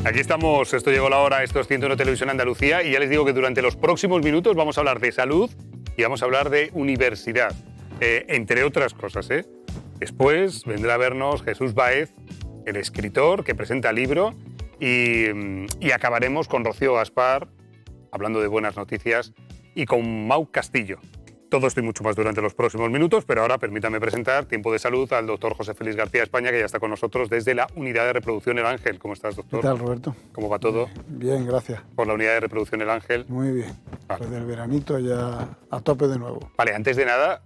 Aquí estamos, esto llegó la hora, esto es 101 Televisión Andalucía y ya les digo que durante los próximos minutos vamos a hablar de salud y vamos a hablar de universidad, entre otras cosas. Después vendrá a vernos Jesús Baez, el escritor que presenta el libro, y acabaremos con Rocío Gaspar, hablando de buenas noticias, y con Mau Castillo. Todo esto y mucho más durante los próximos minutos, pero ahora permítame presentar, tiempo de salud, al doctor José Félix García España, que ya está con nosotros desde la Unidad de Reproducción El Ángel. ¿Cómo estás, doctor? ¿Qué tal, Roberto? ¿Cómo va todo? Bien, gracias. Por la Unidad de Reproducción El Ángel. Muy bien. Vale. Desde el veranito ya a tope de nuevo. Vale, antes de nada,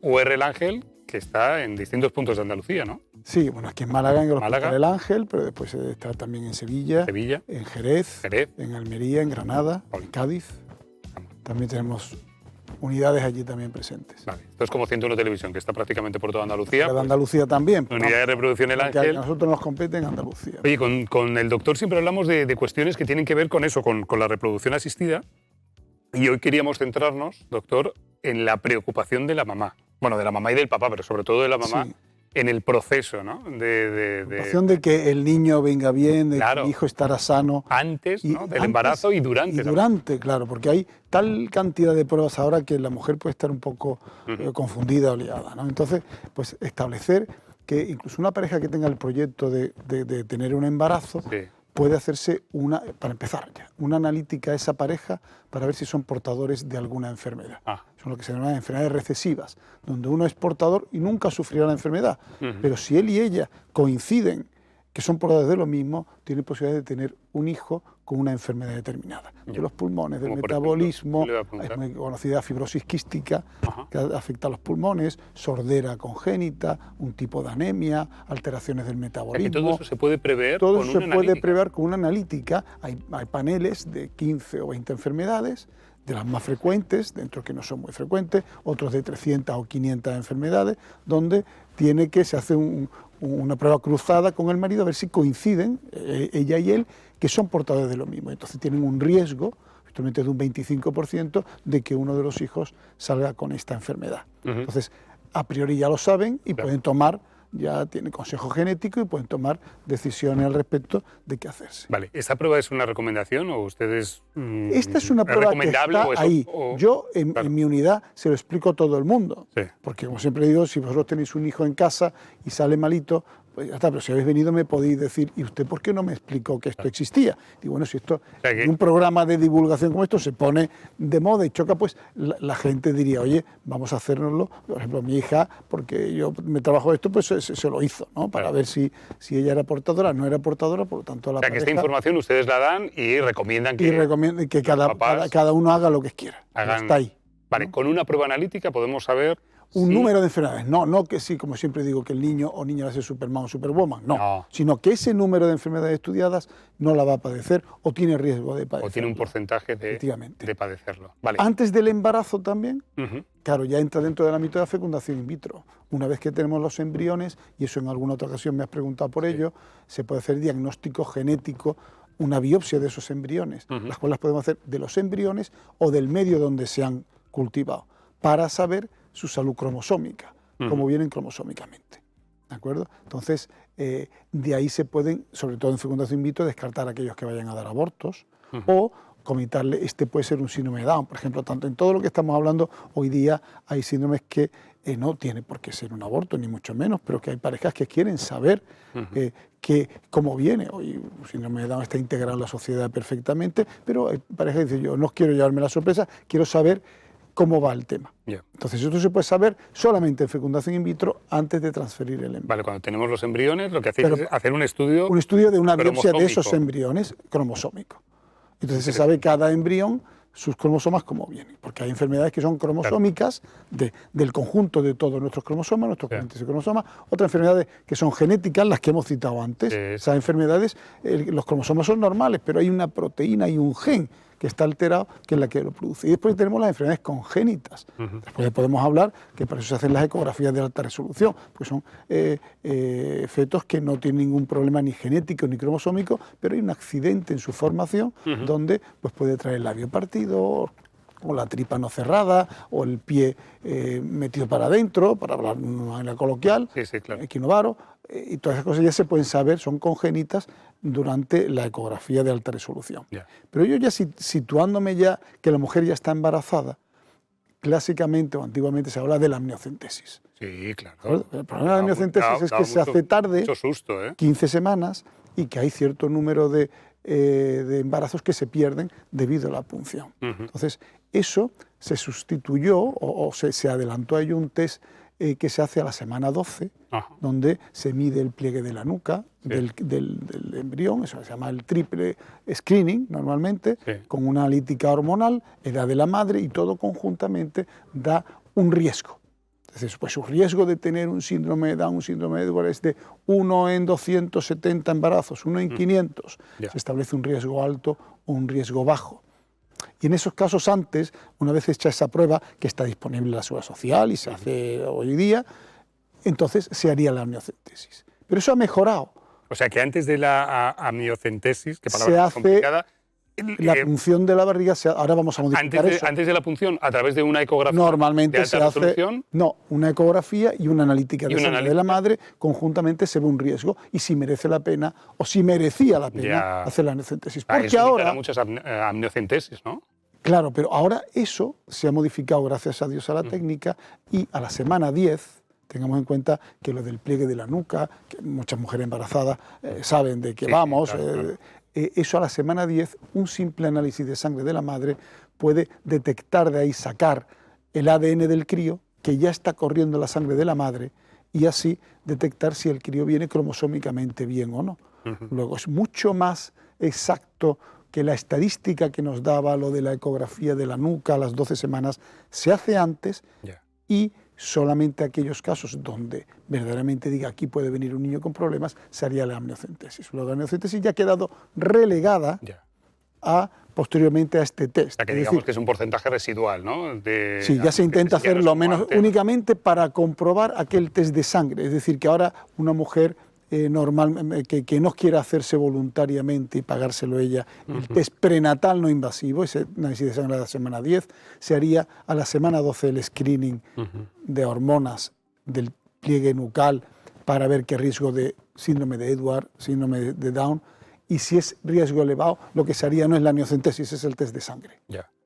UR El Ángel, que está en distintos puntos de Andalucía, ¿no? Sí, bueno, aquí en Málaga, en el Málaga. Hospital El Ángel, pero después está también en Sevilla, Sevilla, en Jerez, en Almería, en Granada, en Cádiz. También tenemos unidades allí también presentes. Vale, esto es como 101 Televisión, que está prácticamente por toda Andalucía. De Andalucía también. La Unidad de Reproducción El Porque Ángel. a nosotros nos compete en Andalucía. Oye, con el doctor siempre hablamos de cuestiones que tienen que ver con eso, con la reproducción asistida. Y hoy queríamos centrarnos, doctor, en la preocupación de la mamá. Bueno, de la mamá y del papá, pero sobre todo de la mamá, Sí. en el proceso, ¿no? La preocupación de que el niño venga bien, de Claro. que el hijo estará sano. Antes, ¿no? Del antes embarazo y durante. Y durante, claro, porque hay tal cantidad de pruebas ahora que la mujer puede estar un poco confundida o liada, ¿no? Entonces, pues establecer que incluso una pareja que tenga el proyecto de tener un embarazo, Sí. puede hacerse para empezar ya, una analítica a esa pareja para ver si son portadores de alguna enfermedad. Son lo que se llaman enfermedades recesivas, donde uno es portador y nunca sufrirá la enfermedad. Pero si él y ella coinciden que son portadores de lo mismo, tiene posibilidad de tener un hijo con una enfermedad determinada. De los pulmones, del Como por metabolismo, ejemplo, le iba a preguntar. es muy conocida fibrosis quística, que afecta a los pulmones, sordera congénita, un tipo de anemia, alteraciones del O sea, metabolismo. que todo eso se puede prever Todo con eso se una puede analítica. prever con una analítica. Hay paneles de 15 o 20 enfermedades, de las más frecuentes, dentro que no son muy frecuentes, otros de 300 o 500 enfermedades, donde se hace una prueba cruzada con el marido a ver si coinciden, ella y él, que son portadores de lo mismo. Entonces tienen un riesgo, justamente de un 25%, de que uno de los hijos salga con esta enfermedad. Entonces, a priori ya lo saben y pueden tomar, ya tienen consejo genético y pueden tomar decisiones al respecto de qué hacerse. Vale, ¿esta prueba es una recomendación o ustedes...? Esta es una prueba que recomendable está o eso, ahí. o- Yo, Claro. en mi unidad, se lo explico a todo el mundo. Sí. Porque, como siempre digo, si vosotros tenéis un hijo en casa y sale malito, pues ya está, pero si habéis venido me podéis decir, ¿y usted por qué no me explicó que esto existía? Digo, bueno, si esto, sea que- en un programa de divulgación como esto se pone de moda y choca, pues la gente diría, oye, vamos a hacérnoslo. Por ejemplo, mi hija, porque yo me trabajo esto, pues se lo hizo, ¿no? Para Claro. ver si ella era portadora, no era portadora, por lo tanto la O sea, que esta pareja- información ustedes la dan y recomiendan que... y recomiendo que papás cada uno haga lo que quiera. hagan- Está ahí. Vale, con una prueba analítica podemos saber... Un si- número de enfermedades. No que sí, como siempre digo, que el niño o niña va a ser Superman o Superwoman. No. Sino que ese número de enfermedades estudiadas no la va a padecer o tiene riesgo de padecerlo. O tiene un porcentaje Efectivamente. de padecerlo. Vale. Antes del embarazo también, Ujú. claro, ya entra dentro del ámbito de la fecundación in vitro. Una vez que tenemos los embriones, y eso en alguna otra ocasión me has preguntado por ello, se puede hacer diagnóstico genético, una biopsia de esos embriones, las cuales podemos hacer de los embriones o del medio donde se han cultivado, para saber su salud cromosómica, cómo vienen cromosómicamente. ¿De acuerdo? Entonces, de ahí se pueden, sobre todo en fecundación in vitro, descartar a aquellos que vayan a dar abortos o comentarle, este puede ser un síndrome de Down. Por ejemplo, tanto en todo lo que estamos hablando hoy día hay síndromes que no tiene por qué ser un aborto, ni mucho menos, pero que hay parejas que quieren saber cómo viene. Hoy un síndrome de Down está integrado en la sociedad perfectamente, pero hay parejas que dicen, yo no quiero llevarme la sorpresa, quiero saber cómo va el tema. Ya. Entonces esto se puede saber solamente en fecundación in vitro antes de transferir el embrión. Vale, cuando tenemos los embriones, lo que hacéis Pero- es hacer un estudio... Un estudio de una biopsia de esos cromosómico. embriones cromosómico. Entonces se sabe cada embrión, sus cromosomas cómo vienen, porque hay enfermedades que son cromosómicas del conjunto de todos nuestros cromosomas, nuestros 46 cromosomas, otras enfermedades que son genéticas, las que hemos citado antes. Sí. Esas enfermedades, los cromosomas son normales, pero hay una proteína y un gen que está alterado, que es la que lo produce. Y después tenemos las enfermedades congénitas. Después podemos hablar que para eso se hacen las ecografías de alta resolución, pues son fetos que no tienen ningún problema ni genético ni cromosómico, pero hay un accidente en su formación donde pues, puede traer labio partido, o la tripa no cerrada, o el pie metido para adentro, para hablar de una manera coloquial, Sí, claro. equinovaro, y todas esas cosas ya se pueden saber, son congénitas durante la ecografía de alta resolución. Ya. Pero yo ya situándome ya que la mujer ya está embarazada, clásicamente o antiguamente se habla de la amniocentesis. Sí, claro. El problema de la amniocentesis es que se hace tarde, mucho susto, ¿eh? 15 semanas, y que hay cierto número de embarazos que se pierden debido a la punción. Entonces, eso se sustituyó o se adelantó a ello un test que se hace a la semana 12, donde se mide el pliegue de la nuca del embrión, eso se llama el triple screening normalmente, con una analítica hormonal, edad de la madre, y todo conjuntamente da un riesgo. Entonces, pues su riesgo de tener un síndrome de Down, un síndrome de Edwards es de 1 en 270 embarazos, 1 en 500. Se establece un riesgo alto o un riesgo bajo. Y en esos casos antes, una vez hecha esa prueba, que está disponible en la Seguridad Social y se hace hoy día, entonces se haría la amniocentesis. Pero eso ha mejorado. O sea que antes de la amniocentesis, que se palabra hace complicada, la punción de la barriga, ahora vamos a modificar eso. Antes de la punción, a través de una ecografía normalmente de alta se hace resolución. No, una ecografía y una analítica de sangre de la madre, conjuntamente se ve un riesgo y si merece la pena o si merecía la pena hacer la amniocentesis. Porque eso ahora muchas amniocentesis, ¿no? Claro, pero ahora eso se ha modificado gracias a Dios a la técnica, y a la semana 10, tengamos en cuenta que lo del pliegue de la nuca, que muchas mujeres embarazadas saben de qué vamos, claro. Eso a la semana 10, un simple análisis de sangre de la madre puede detectar de ahí, sacar el ADN del crío, que ya está corriendo la sangre de la madre, y así detectar si el crío viene cromosómicamente bien o no. Luego es mucho más exacto que la estadística que nos daba lo de la ecografía de la nuca a las 12 semanas, se hace antes y solamente aquellos casos donde verdaderamente diga aquí puede venir un niño con problemas, se haría la amniocentesis. Luego la amniocentesis ya ha quedado relegada posteriormente a este test. O sea, que digamos que es un porcentaje residual, ¿no? Sí, ya se intenta hacer lo menos, únicamente para comprobar aquel test de sangre. Es decir, que ahora una mujer normal que no quiera hacerse voluntariamente y pagárselo ella, el test prenatal no invasivo, ese análisis de sangre a la semana 10, se haría a la semana 12 el screening de hormonas del pliegue nucal para ver qué riesgo de síndrome de Edwards, síndrome de Down, y si es riesgo elevado, lo que se haría no es la amniocentesis, es el test de sangre.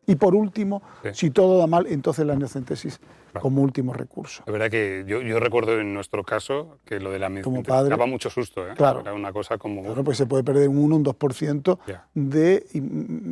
Y por último, si todo da mal, entonces la amniocentesis como último recurso. La verdad que yo recuerdo en nuestro caso que lo de la amniocentesis daba mucho susto. Claro. Era una cosa como... Claro, pues se puede perder un 1 o un 2%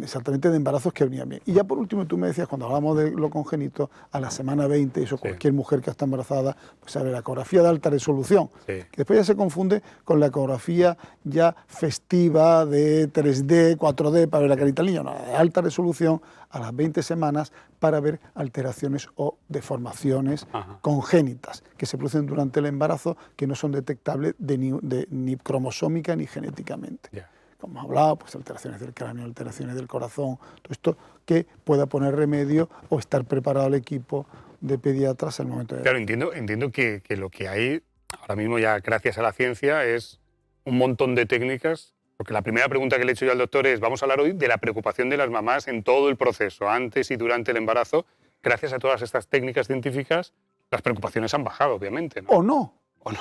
exactamente de embarazos que venían bien. Y ya por último, tú me decías, cuando hablamos de lo congénito, a la semana 20, eso cualquier mujer que está embarazada, pues a ver, la ecografía de alta resolución, que después ya se confunde con la ecografía ya festiva de 3D, 4D, para ver la carita del niño, no, de alta resolución, a las 20 semanas para ver alteraciones o deformaciones congénitas que se producen durante el embarazo que no son detectables ni cromosómica ni genéticamente. Como hemos hablado, pues alteraciones del cráneo, alteraciones del corazón, todo esto que pueda poner remedio o estar preparado el equipo de pediatras al momento de... Claro, entiendo que lo que hay ahora mismo ya gracias a la ciencia es un montón de técnicas. Porque la primera pregunta que le he hecho yo al doctor es, vamos a hablar hoy de la preocupación de las mamás en todo el proceso, antes y durante el embarazo. Gracias a todas estas técnicas científicas, las preocupaciones han bajado, obviamente, ¿no? ¿O no? ¿O no?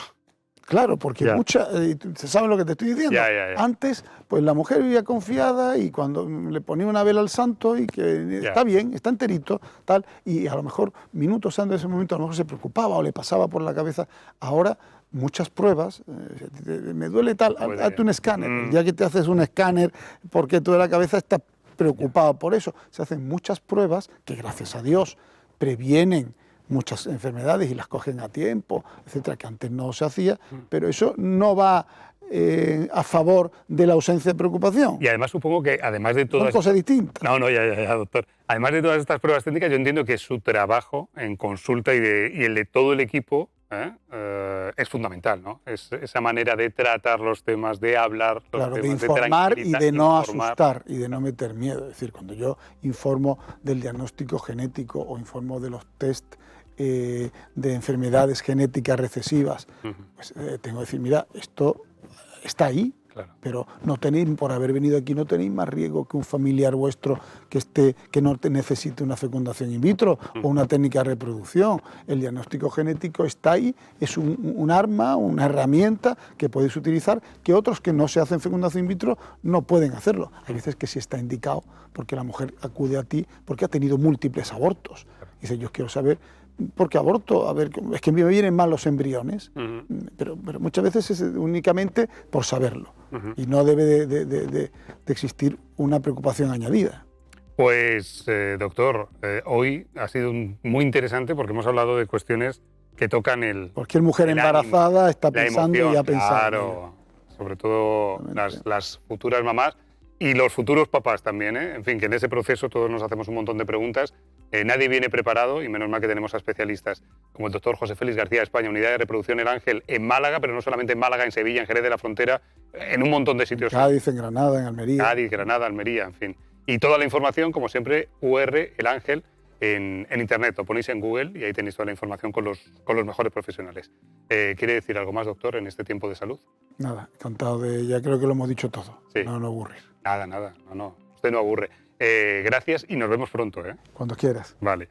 Claro, porque ¿sabes lo que te estoy diciendo? Antes, pues la mujer vivía confiada y cuando le ponía una vela al santo y que está bien, está enterito, tal, y a lo mejor minutos antes de ese momento a lo mejor se preocupaba o le pasaba por la cabeza. Ahora, muchas pruebas, me duele tal, hazte un escáner. Ya que te haces un escáner, porque tú de la cabeza estás preocupado por eso. Se hacen muchas pruebas que, gracias a Dios, previenen muchas enfermedades y las cogen a tiempo, etcétera, que antes no se hacía, pero eso no va a favor de la ausencia de preocupación. Y además supongo que, además de todas... Son cosas distintas. No, ya, doctor. Además de todas estas pruebas técnicas, yo entiendo que su trabajo en consulta y el de todo el equipo es fundamental, ¿no? Es esa manera de tratar los temas, de hablar los temas, de informar y de no informar. Asustar y de no meter miedo. Es decir, cuando yo informo del diagnóstico genético o informo de los test de enfermedades genéticas recesivas, pues tengo que decir, mira, esto está ahí. Claro. Pero no tenéis, por haber venido aquí, no tenéis más riesgo que un familiar vuestro que no necesite una fecundación in vitro o una técnica de reproducción. El diagnóstico genético está ahí, es un arma, una herramienta que podéis utilizar, que otros que no se hacen fecundación in vitro no pueden hacerlo. Hay veces que sí está indicado, porque la mujer acude a ti porque ha tenido múltiples abortos. Dice, yo quiero saber, ¿por qué aborto? A ver, es que me vienen mal los embriones, pero muchas veces es únicamente por saberlo. Y no debe de existir una preocupación añadida. Pues, doctor, hoy ha sido muy interesante porque hemos hablado de cuestiones que tocan Cualquier mujer el embarazada ánimo, está la pensando emoción, y ha pensado. claro, sobre todo las futuras mamás y los futuros papás también, ¿eh? En fin, que en ese proceso todos nos hacemos un montón de preguntas. Nadie viene preparado y menos mal que tenemos a especialistas como el doctor José Félix García de España, Unidad de Reproducción El Ángel en Málaga, pero no solamente en Málaga, en Sevilla, en Jerez de la Frontera, en un montón de sitios. En Cádiz, en Granada, en Almería. Cádiz, Granada, Almería, en fin. Y toda la información, como siempre, UR El Ángel en Internet. Lo ponéis en Google y ahí tenéis toda la información con los mejores profesionales. ¿Quiere decir algo más, doctor, en este tiempo de salud? Nada, encantado de... Ya creo que lo hemos dicho todo. Sí. No aburrir. Nada, no. Usted no aburre. Gracias y nos vemos pronto, ¿eh? Cuando quieras. Vale.